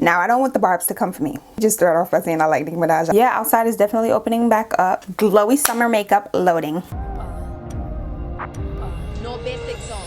Now, I don't want the barbs to come for me. Just start off by saying I like Nicki Minaj. Yeah, outside is definitely opening back up. Glowy summer makeup loading. No basics on.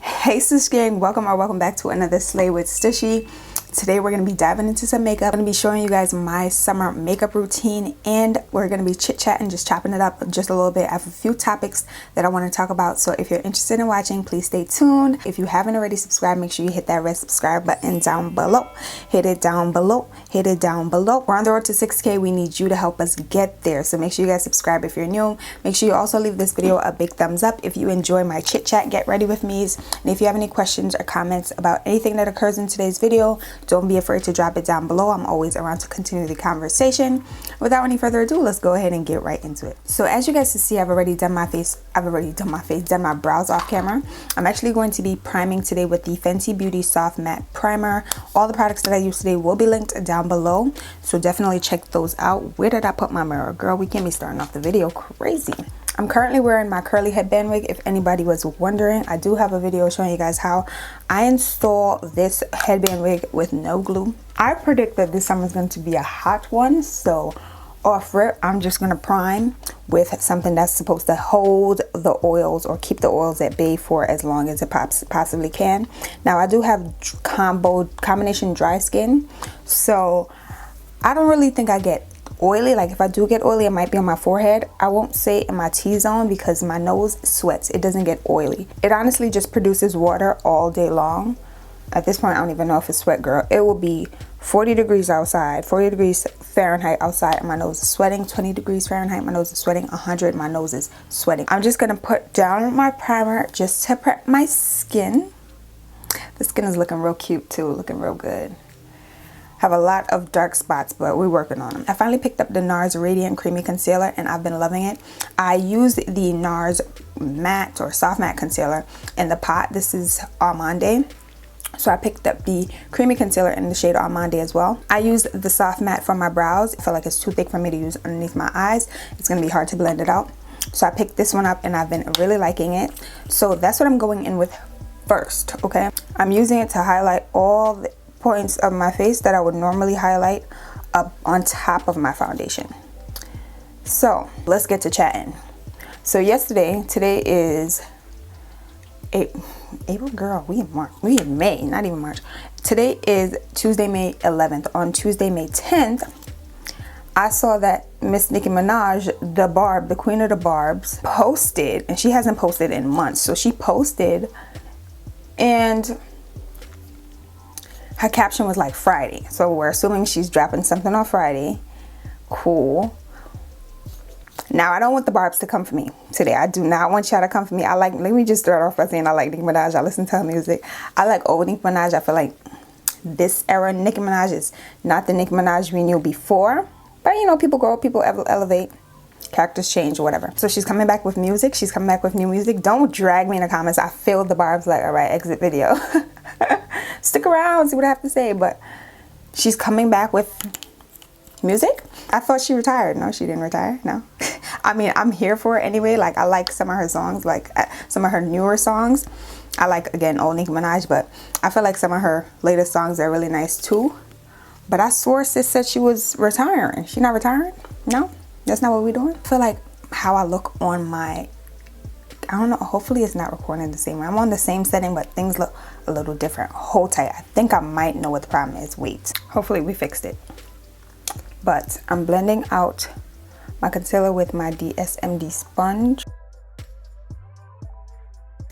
Hey Stush Gang, welcome back to another Slay with Stushy. Today we're going to be diving into some makeup. I'm going to be showing you guys my summer makeup routine, and we're going to be chit-chatting, just chopping it up just a little bit. I have a few topics that I want to talk about, so if you're interested in watching, please stay tuned. If you haven't already subscribed, make sure you hit that red subscribe button down below. Hit it down below. Hit it down below. We're on the road to 6K. We need you to help us get there, so make sure you guys subscribe if you're new. Make sure you also leave this video a big thumbs up if you enjoy my chit-chat, get ready with me. And if you have any questions or comments about anything that occurs in today's video, don't be afraid to drop it down below. I'm always around to continue the conversation. Without any further ado, let's go ahead and get right into it. So as you guys can see, I've already done my brows off camera. I'm actually going to be priming today with the Fenty Beauty Soft Matte Primer. All the products that I use today will be linked down below, so definitely check those out. Where did I put my mirror? Girl, we can't be starting off the video crazy. I'm currently wearing my curly headband wig. If anybody was wondering, I do have a video showing you guys how I install this headband wig with no glue. I predict that this summer is going to be a hot one, so off rip, I'm just going to prime with something that's supposed to hold the oils or keep the oils at bay for as long as it possibly can. Now, I do have combination dry skin, so I don't really think I get oily. Like if I do get oily, it might be on my forehead. I won't say in my T-zone because my nose sweats. It doesn't get oily. It honestly just produces water all day long. At this point, I don't even know if it's sweat, girl. It will be 40 degrees outside, 40 degrees Fahrenheit outside, and my nose is sweating. 20 degrees Fahrenheit, my nose is sweating. 100, my nose is sweating. I'm just gonna put down my primer just to prep my skin. The skin is looking real cute too, looking real good. Have a lot of dark spots, but we're working on them. I finally picked up the NARS Radiant Creamy Concealer, and I've been loving it. I used the NARS Matte or Soft Matte Concealer in the pot. This is Almond. So I picked up the Creamy Concealer in the shade Almond as well. I used the Soft Matte for my brows. I feel like it's too thick for me to use underneath my eyes. It's gonna be hard to blend it out. So I picked this one up, and I've been really liking it. So that's what I'm going in with first, okay? I'm using it to highlight all the points of my face that I would normally highlight up on top of my foundation. So let's get to chatting. So today is April, girl, we in March, we in May, not even March. Today is Tuesday, May 11th. On Tuesday, May 10th, I saw that Miss Nicki Minaj, the queen of the barbs, posted, and she hasn't posted in months. So she posted, and her caption was like Friday. So we're assuming she's dropping something on Friday. Cool. Now, I don't want the barbs to come for me today. I do not want y'all to come for me. Let me just start off by saying I like Nicki Minaj. I listen to her music. I like old Nicki Minaj. I feel like this era Nicki Minaj is not the Nicki Minaj we knew before. But you know, people grow, people elevate, characters change or whatever. So she's coming back with music. She's coming back with new music. Don't drag me in the comments. I feel the barbs like, all right, exit video. Stick around, see what I have to say. But she's coming back with music. I thought she retired. No, she didn't retire. No. I mean, I'm here for it anyway. Like, I like some of her songs, like some of her newer songs. I like, again, old Nicki Minaj, but I feel like some of her latest songs are really nice too. But I swore sis said she was retiring. She not retiring? No, that's not what we're doing. I feel like how I look on my, I don't know, hopefully it's not recording the same way. I'm on the same setting, but things look a little different. Hold tight. I think I might know what the problem is. Wait. Hopefully we fixed it. But I'm blending out my concealer with my DSMD sponge.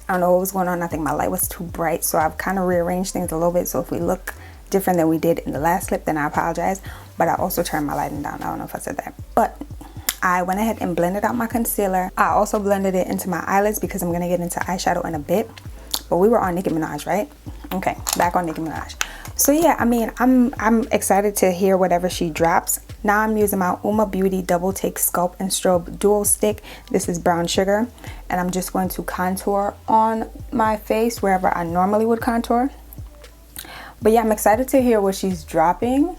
I don't know what was going on. I think my light was too bright, so I've kind of rearranged things a little bit. So if we look different than we did in the last clip, then I apologize. But I also turned my lighting down. I don't know if I said that. But I went ahead and blended out my concealer. I also blended it into my eyelids because I'm going to get into eyeshadow in a bit. But we were on Nicki Minaj, right? Okay, back on Nicki Minaj. So yeah, I mean, I'm excited to hear whatever she drops. Now I'm using my Uma Beauty Double Take Sculpt and Strobe Dual Stick. This is brown sugar. And I'm just going to contour on my face wherever I normally would contour. But yeah, I'm excited to hear what she's dropping.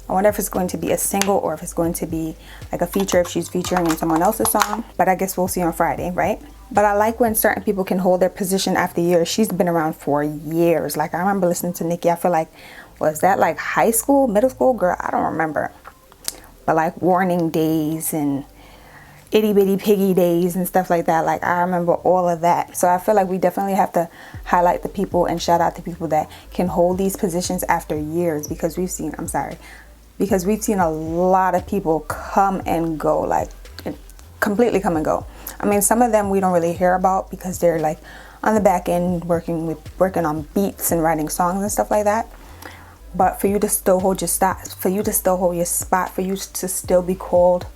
I wonder if it's going to be a single or if it's going to be like a feature if she's featuring in someone else's song. But I guess we'll see on Friday, right? But I like when certain people can hold their position after years. She's been around for years. Like I remember listening to Nicki, I feel like, was that like high school, middle school? Girl, I don't remember. But like Warning Days and Itty Bitty Piggy Days and stuff like that. Like I remember all of that. So I feel like we definitely have to highlight the people and shout out the people that can hold these positions after years, because we've seen, because we've seen a lot of people come and go, like completely come and go. I mean, some of them we don't really hear about because they're like on the back end working on beats and writing songs and stuff like that. But for you to still hold your spot, for you to still be called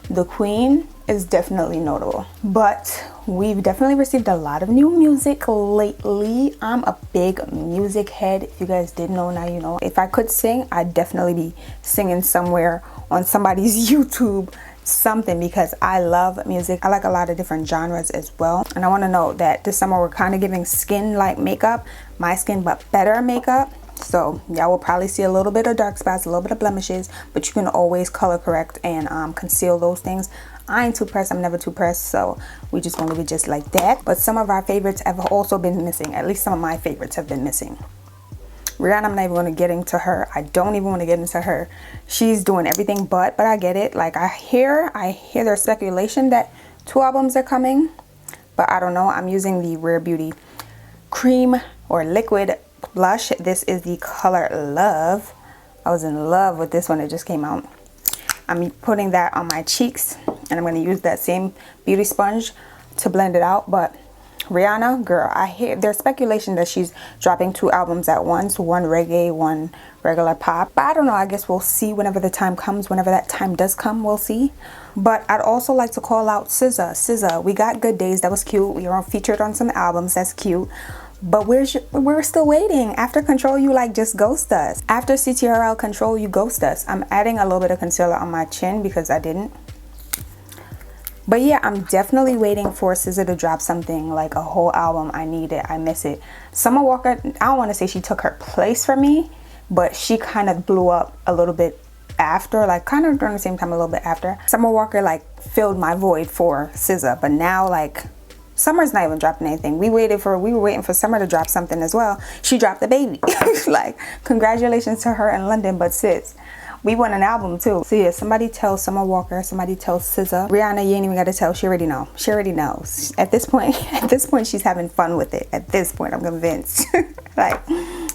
the queen is definitely notable. But we've definitely received a lot of new music lately. I'm a big music head. If you guys didn't know, now you know. If I could sing, I'd definitely be singing somewhere on somebody's YouTube something, because I love music. I like a lot of different genres as well. And I want to note that this summer we're kind of giving skin like makeup, my skin but better makeup. So y'all will probably see a little bit of dark spots, a little bit of blemishes, but you can always color correct and conceal those things. I ain't too pressed. I'm never too pressed, so we just gonna leave it just like that. But some of our favorites have also been missing. At least some of my favorites have been missing. Rihanna, I'm not even gonna get into her. I don't even want to get into her. She's doing everything but I get it. Like I hear there's speculation that 2 albums are coming, but I don't know. I'm using the Rare Beauty cream or liquid blush. This is the color Love. I was in love with this one. It just came out. I'm putting that on my cheeks, and I'm going to use that same beauty sponge to blend it out. But Rihanna, girl, I hear there's speculation that she's dropping 2 albums at once, one reggae, one regular pop. But I don't know. I guess we'll see whenever the time comes. Whenever that time does come, we'll see. But I'd also like to call out SZA. We got Good Days. That was cute. We were featured on some albums. That's cute. But we're still waiting. After Control, you like just ghost us. After CTRL Control, you ghost us. I'm adding a little bit of concealer on my chin because I didn't. But yeah, I'm definitely waiting for SZA to drop something like a whole album. I need it. I miss it. Summer Walker, I don't want to say she took her place for me, but she kind of blew up a little bit after, like kind of during the same time, a little bit after. Summer Walker like filled my void for SZA, but now like Summer's not even dropping anything. We were waiting for Summer to drop something as well. She dropped the baby. Like, congratulations to her in London, but sis, we want an album too. So yeah, somebody tell Summer Walker, somebody tell SZA. Rihanna, you ain't even gotta tell. She already know. She already knows. At this point, she's having fun with it. At this point, I'm convinced. Like,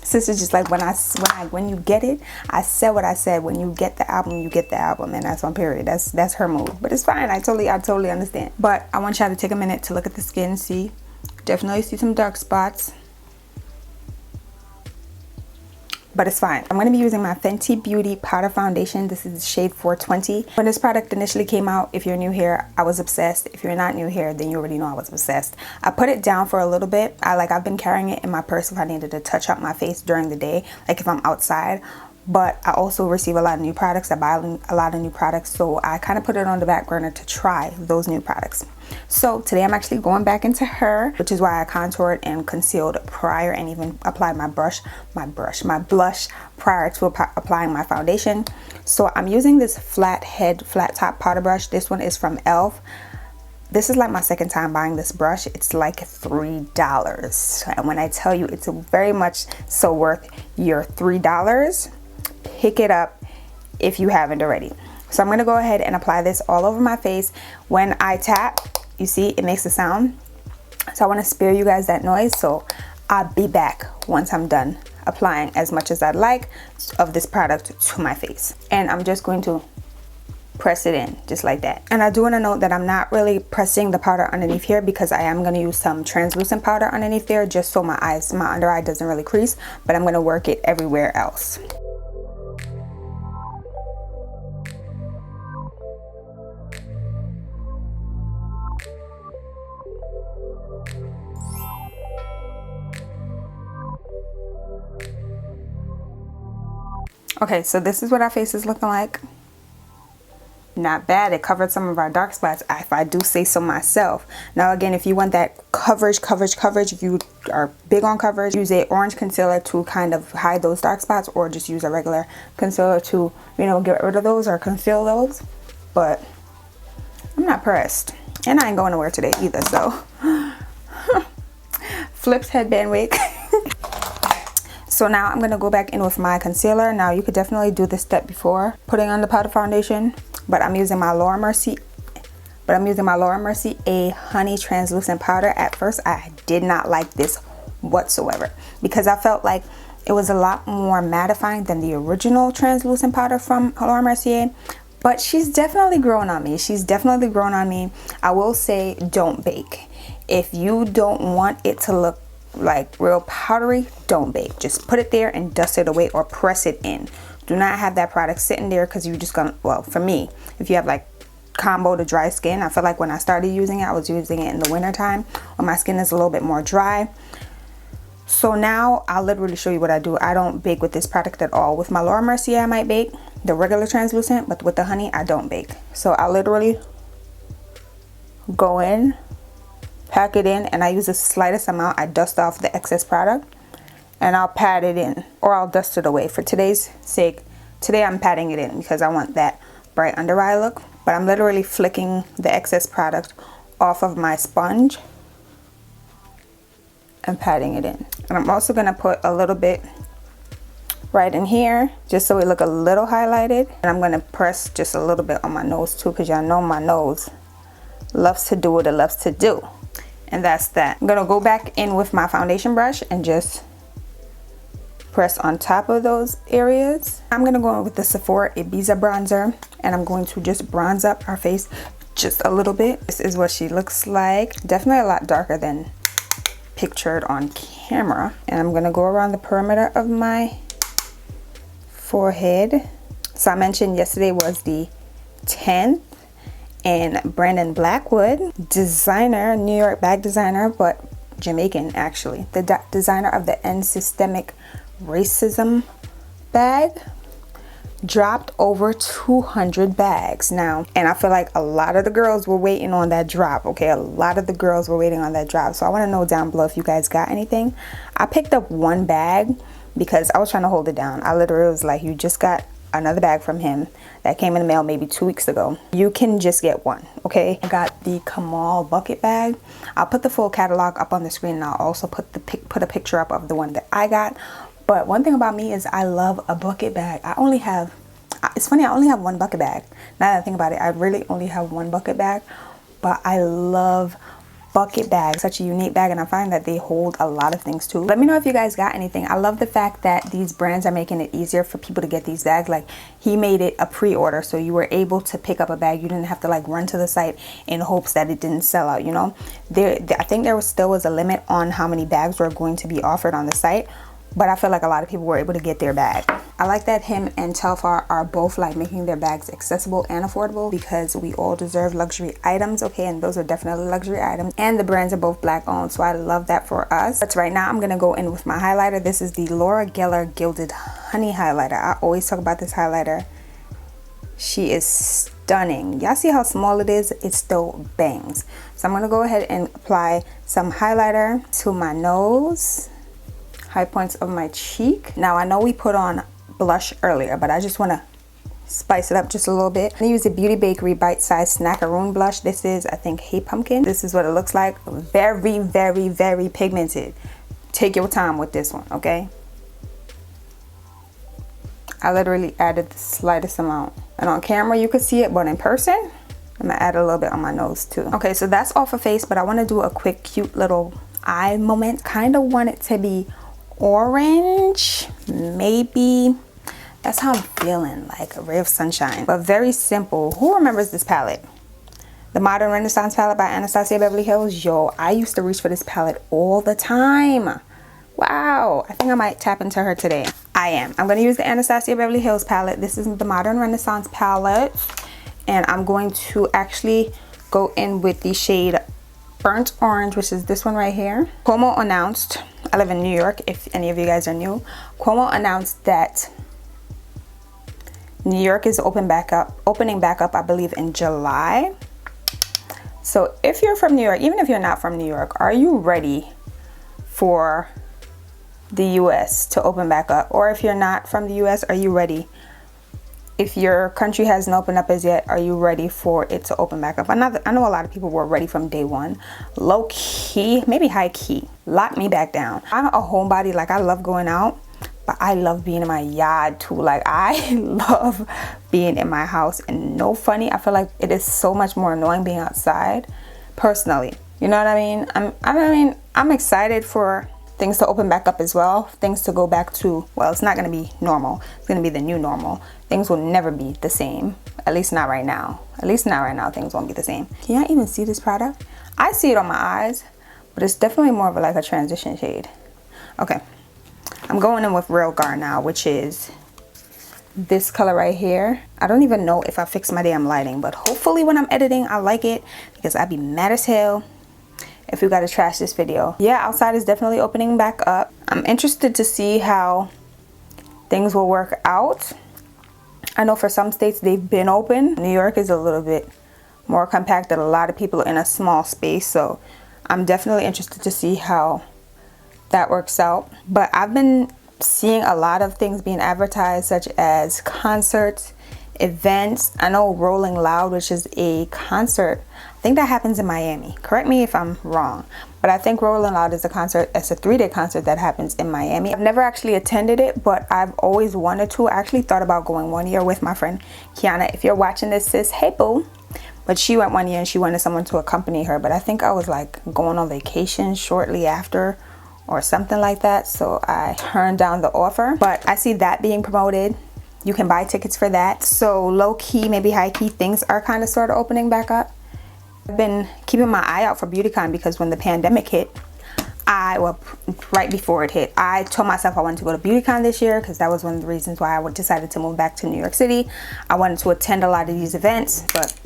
sister's just like, when you get it, I said what I said. When you get the album, you get the album, and that's on period. That's her move. But it's fine. I totally understand. But I want y'all to take a minute to look at the skin. See, definitely see some dark spots. But it's fine. I'm going to be using my Fenty Beauty powder foundation. This is the shade 420. When this product initially came out, if you're new here, I was obsessed. If you're not new here, then you already know I was obsessed. I put it down for a little bit. I've been carrying it in my purse if I needed to touch up my face during the day, like if I'm outside. But I also receive a lot of new products. I buy a lot of new products, so I kind of put it on the back burner to try those new products. So today I'm actually going back into her, which is why I contoured and concealed prior and even applied my blush prior to applying my foundation. So I'm using this flat top powder brush. This one is from e.l.f. This is like my second time buying this brush. It's like $3. And when I tell you it's very much so worth your $3, pick it up if you haven't already. So I'm going to go ahead and apply this all over my face. When I tap, you see it makes a sound. So I want to spare you guys that noise. So I'll be back once I'm done applying as much as I'd like of this product to my face. And I'm just going to press it in just like that. And I do want to note that I'm not really pressing the powder underneath here because I am going to use some translucent powder underneath there just so my under eye doesn't really crease, but I'm going to work it everywhere else. Okay, so this is what our face is looking like. Not bad. It covered some of our dark spots, if I do say so myself. Now again, if you want that coverage, if you are big on coverage, use a orange concealer to kind of hide those dark spots, or just use a regular concealer to, you know, get rid of those or conceal those. But I'm not pressed, and I ain't going nowhere today either, so Flips headband wig. So now I'm going to go back in with my concealer. Now you could definitely do this step before putting on the powder foundation, but I'm using my Laura Mercier a honey translucent powder. At first I did not like this whatsoever because I felt like it was a lot more mattifying than the original translucent powder from Laura Mercier. But she's definitely grown on me. I will say, don't bake. If you don't want it to look like real powdery, don't bake. Just put it there and dust it away or press it in. Do not have that product sitting there because you're just gonna, well, for me, if you have like combo to dry skin, I feel like when I started using it, I was using it in the winter time when my skin is a little bit more dry. So now I'll literally show you what I do. I don't bake with this product at all. With my Laura Mercier I might bake the regular translucent, but with the honey I don't bake. So I literally go in, pack it in, and I use the slightest amount. I dust off the excess product and I'll pat it in, or I'll dust it away. For today's sake, today I'm patting it in because I want that bright under eye look. But I'm literally flicking the excess product off of my sponge and patting it in. And I'm also going to put a little bit right in here just so it look a little highlighted. And I'm going to press just a little bit on my nose too, because y'all know my nose loves to do what it loves to do. And that's that. I'm going to go back in with my foundation brush and just press on top of those areas. I'm going to go in with the Sephora Ibiza bronzer and I'm going to just bronze up our face just a little bit. This is what she looks like. Definitely a lot darker than pictured on camera. And I'm going to go around the perimeter of my forehead. So I mentioned yesterday was the 10th, and Brandon Blackwood, designer, New York bag designer, but Jamaican actually, the designer of the End Systemic Racism bag, dropped over 200 bags now, and I feel like a lot of the girls were waiting on that drop. Okay, a lot of the girls were waiting on that drop. So I want to know down below if you guys got anything. I picked up one bag because I was trying to hold it down. I literally was like, you just got another bag from him that came in the mail maybe 2 weeks ago. You can just get one, okay? I got the Kamal bucket bag. I'll put the full catalog up on the screen, and I'll also put a picture up of the one that I got. But one thing about me is I love a bucket bag. It's funny, I only have one bucket bag. Now that I think about it, I really only have one bucket bag, but I love bucket bags. Such a unique bag, and I find that they hold a lot of things too. Let me know if you guys got anything. I love the fact that these brands are making it easier for people to get these bags. Like, he made it a pre-order, so you were able to pick up a bag. You didn't have to like run to the site in hopes that it didn't sell out, you know. I think there still was a limit on how many bags were going to be offered on the site, but I feel like a lot of people were able to get their bag. I like that him and Telfar are both like making their bags accessible and affordable, because we all deserve luxury items, okay? And those are definitely luxury items, and the brands are both black owned, so I love that for us. But right now I'm gonna go in with my highlighter. This is the Laura Geller Gilded Honey highlighter. I always talk about this highlighter. She is stunning. Y'all see how small it is? It still bangs. So I'm gonna go ahead and apply some highlighter to my nose, high points of my cheek. Now I know we put on blush earlier, but I just want to spice it up just a little bit. I'm gonna use the Beauty Bakery Bite Size Snackaroon blush. This is, I think, Hey Pumpkin. This is what it looks like. Very, very, very pigmented. Take your time with this one, okay? I literally added the slightest amount, and on camera you could see it, but in person I'm gonna add a little bit on my nose too. Okay, so that's all for face, but I want to do a quick cute little eye moment. Kind of want it to be orange, maybe. That's how I'm feeling, like a ray of sunshine, but very simple. Who remembers this palette? The Modern Renaissance palette by Anastasia Beverly Hills. Yo, I used to reach for this palette all the time. Wow, I think I might tap into her today. I'm going to use the Anastasia Beverly Hills palette. This is the Modern Renaissance palette, and I'm going to actually go in with the shade Burnt Orange, which is this one right here. Cuomo announced, I live in New York if any of you guys are new, Cuomo announced that New York is opening back up, I believe, in July. So if you're from New York, even if you're not from New York, are you ready for the US to open back up? Or if you're not from the US, are you ready if your country hasn't opened up as yet, are you ready for it to open back up? I know a lot of people were ready from day one. Low key, maybe high key, lock me back down. I'm a homebody. Like, I love going out, but I love being in my yard too. Like, I love being in my house. And no funny, I feel like it is so much more annoying being outside personally. You know what I mean? I'm excited for things to open back up as well. Things to go back to, well, it's not going to be normal. It's going to be the new normal. Things will never be the same. At least not right now. At least not right now. Things won't be the same. Can y'all even see this product? I see it on my eyes, but it's definitely more of like a transition shade. Okay. I'm going in with Real Gar now, which is this color right here. I don't even know if I fixed my damn lighting, but hopefully when I'm editing, I like it, because I'd be mad as hell if we gotta trash this video. Yeah, outside is definitely opening back up. I'm interested to see how things will work out. I know for some states they've been open. New York is a little bit more compacted. A lot of people are in a small space, so I'm definitely interested to see how that works out. But I've been seeing a lot of things being advertised, such as concerts, events. I know Rolling Loud, which is a concert, I think that happens in Miami. Correct me if I'm wrong, but I think Rolling Loud is a concert. It's a 3-day concert that happens in Miami. I've never actually attended it, but I've always wanted to. I actually thought about going one year with my friend Kiana. If you're watching this, sis, hey boo. But she went one year and she wanted someone to accompany her, but I think I was like going on vacation shortly after or something like that, so I turned down the offer. But I see that being promoted. You can buy tickets for that. So low key, maybe high key, things are kind of sort of opening back up. I've been keeping my eye out for BeautyCon, because when the pandemic hit, right before it hit, I told myself I wanted to go to BeautyCon this year, because that was one of the reasons why I decided to move back to New York City. I wanted to attend a lot of these events, but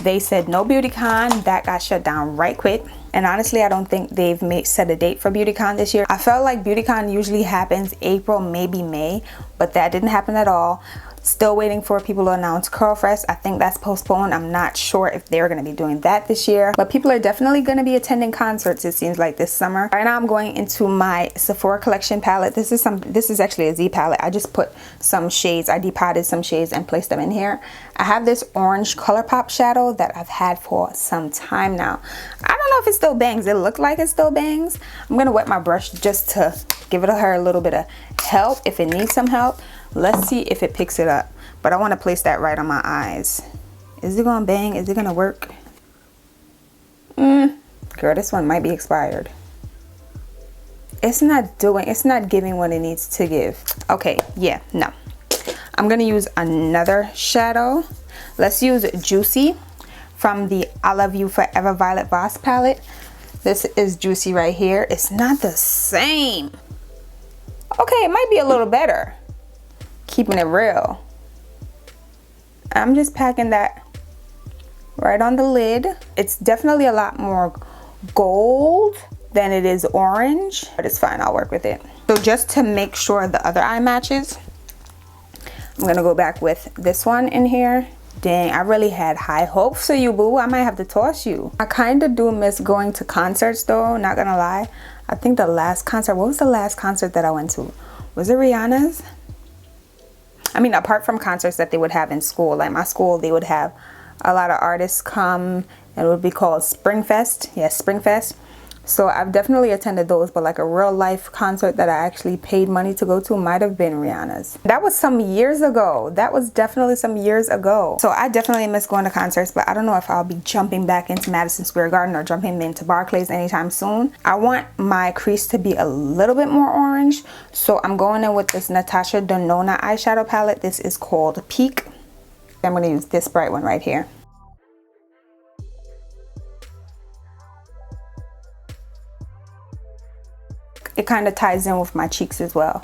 they said no BeautyCon. That got shut down right quick. And honestly, I don't think they've set a date for BeautyCon this year. I felt like BeautyCon usually happens April, maybe May, but that didn't happen at all. Still waiting for people to announce Curlfest. I think that's postponed. I'm not sure if they're going to be doing that this year, but people are definitely going to be attending concerts, it seems like, this summer. Right now I'm going into my Sephora collection palette. This is actually a Z palette. I just put some shades, I depotted some shades and placed them in here. I have this orange ColourPop shadow that I've had for some time now. I don't know if it still bangs. It looked like it still bangs. I'm gonna wet my brush just to give her a little bit of help if it needs some help. Let's see if it picks it up. But I want to place that right on my eyes. Is it gonna bang? Is it gonna work? Girl, this one might be expired. It's not giving what it needs to give. Okay, yeah, no. I'm gonna use another shadow. Let's use Juicy from the I Love You Forever Violet Voss palette. This is Juicy right here. It's not the same. Okay, it might be a little better. Keeping it real. I'm just packing that right on the lid. It's definitely a lot more gold than it is orange, but it's fine. I'll work with it. So just to make sure the other eye matches, I'm gonna go back with this one in here. Dang, I really had high hopes for you, boo. I might have to toss you. I kind of do miss going to concerts though, not gonna lie. I think the last concert, what was the last concert that I went to? Was it Rihanna's? I mean, apart from concerts that they would have in school, like my school, they would have a lot of artists come. It would be called Springfest. Yes, Springfest. So I've definitely attended those, but like a real life concert that I actually paid money to go to might have been Rihanna's. That was some years ago. That was definitely some years ago. So I definitely miss going to concerts, but I don't know if I'll be jumping back into Madison Square Garden or jumping into Barclays anytime soon. I want my crease to be a little bit more orange, so I'm going in with this Natasha Denonna eyeshadow palette. This is called Peak. I'm going to use this bright one right here. It kind of ties in with my cheeks as well.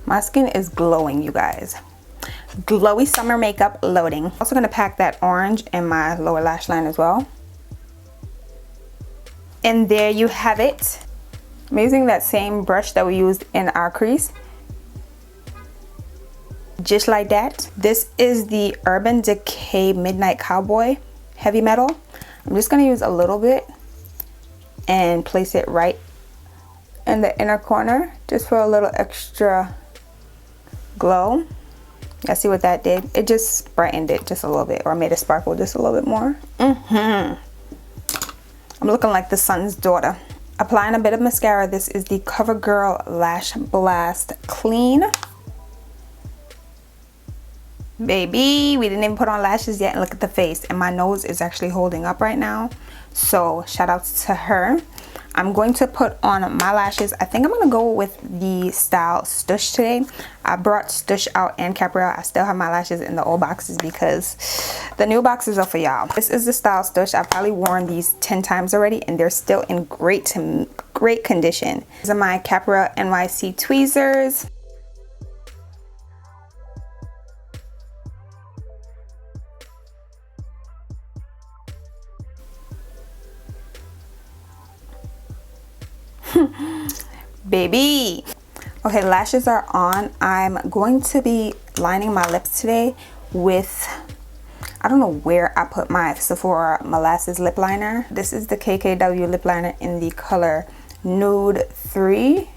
My skin is glowing, you guys. Glowy summer makeup loading. Also gonna pack that orange in my lower lash line as well. And there you have it. I'm using that same brush that we used in our crease. Just like that. This is the Urban Decay Midnight Cowboy Heavy Metal. I'm just gonna use a little bit and place it right in the inner corner just for a little extra glow. I see what that did. It just brightened it just a little bit, or made it sparkle just a little bit more. I'm looking like the sun's daughter. Applying a bit of mascara. This is the CoverGirl Lash Blast Clean. Baby, we didn't even put on lashes yet, and look at the face. And my nose is actually holding up right now. So shout out to her. I'm going to put on my lashes. I think I'm going to go with the style Stush today. I brought Stush out and Capriel. I still have my lashes in the old boxes because the new boxes are for y'all. This is the style Stush. I've probably worn these 10 times already, and they're still in great condition. These are my Capriel NYC tweezers. Baby. Okay, lashes are on. I'm going to be lining my lips today with, I don't know where I put my Sephora Molasses lip liner. This is the KKW lip liner in the color Nude 3.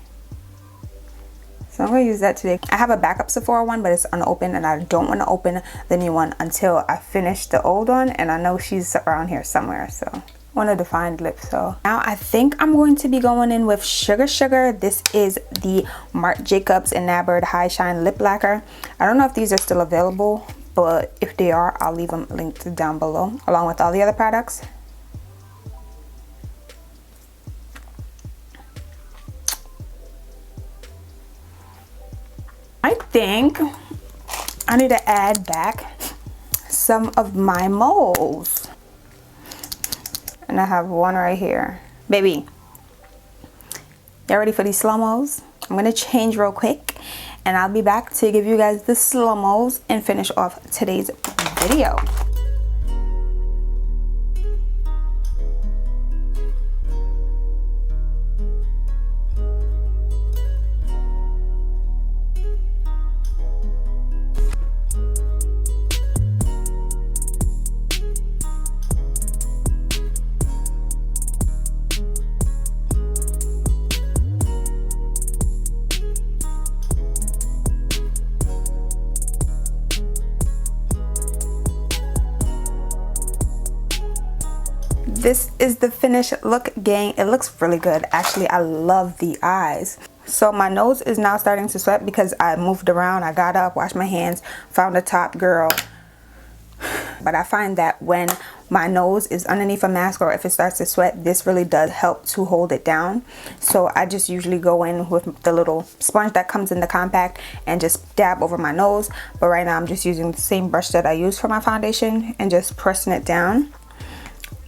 So I'm going to use that today. I have a backup Sephora one, but it's unopened, and I don't want to open the new one until I finish the old one, and I know she's around here somewhere, so want a defined lip. So now I think I'm going to be going in with Sugar. This is the Marc Jacobs Enamored High Shine Lip Lacquer. I don't know if these are still available, but if they are, I'll leave them linked down below along with all the other products. I think I need to add back some of my moles. And I have one right here. Baby, y'all ready for these slow-mos? I'm gonna change real quick, and I'll be back to give you guys the slow-mos and finish off today's video. This is the finished look, gang. It looks really good. Actually, I love the eyes. So my nose is now starting to sweat because I moved around. I got up, washed my hands, found a top, girl. But I find that when my nose is underneath a mask, or if it starts to sweat, this really does help to hold it down. So I just usually go in with the little sponge that comes in the compact and just dab over my nose. But right now I'm just using the same brush that I use for my foundation and just pressing it down.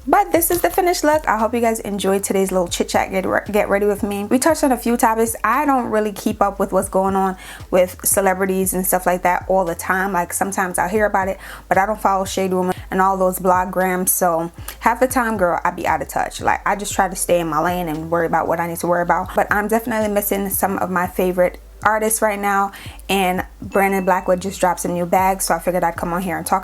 But this is the finished look. I hope you guys enjoyed today's little chit chat, get ready with me. We touched on a few topics. I don't really keep up with what's going on with celebrities and stuff like that all the time. Like sometimes I'll hear about it, but I don't follow Shade Room and all those blog grams. So half the time, girl, I be out of touch. Like I just try to stay in my lane and worry about what I need to worry about. But I'm definitely missing some of my favorite artists right now, and Brandon Blackwood just dropped some new bags, so I figured I'd come on here and talk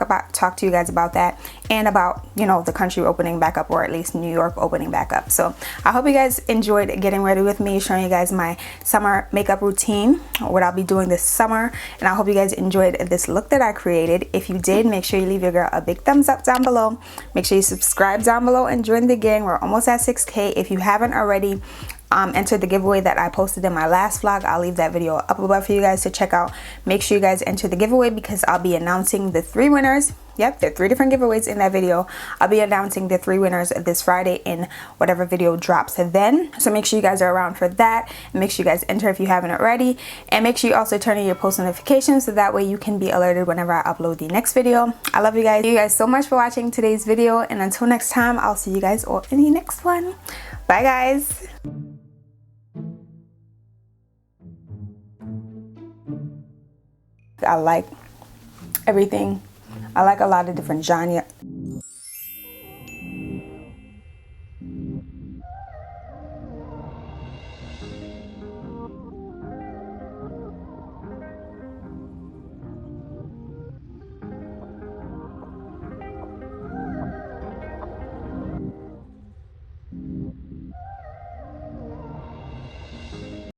to you guys about that, and about, you know, the country opening back up, or at least New York opening back up. So I hope you guys enjoyed getting ready with me, showing you guys my summer makeup routine, what I'll be doing this summer, and I hope you guys enjoyed this look that I created. If you did, make sure you leave your girl a big thumbs up down below. Make sure you subscribe down below and join the gang. We're almost at 6K. If you haven't already, enter the giveaway that I posted in my last vlog. I'll leave that video up above for you guys to check out. Make sure you guys enter the giveaway because I'll be announcing the 3 winners. Yep, there are 3 different giveaways in that video. I'll be announcing the 3 winners this Friday in whatever video drops then. So make sure you guys are around for that. And make sure you guys enter if you haven't already. And make sure you also turn on your post notifications so that way you can be alerted whenever I upload the next video. I love you guys. Thank you guys so much for watching today's video. And until next time, I'll see you guys all in the next one. Bye, guys. I like everything. I like a lot of different genres.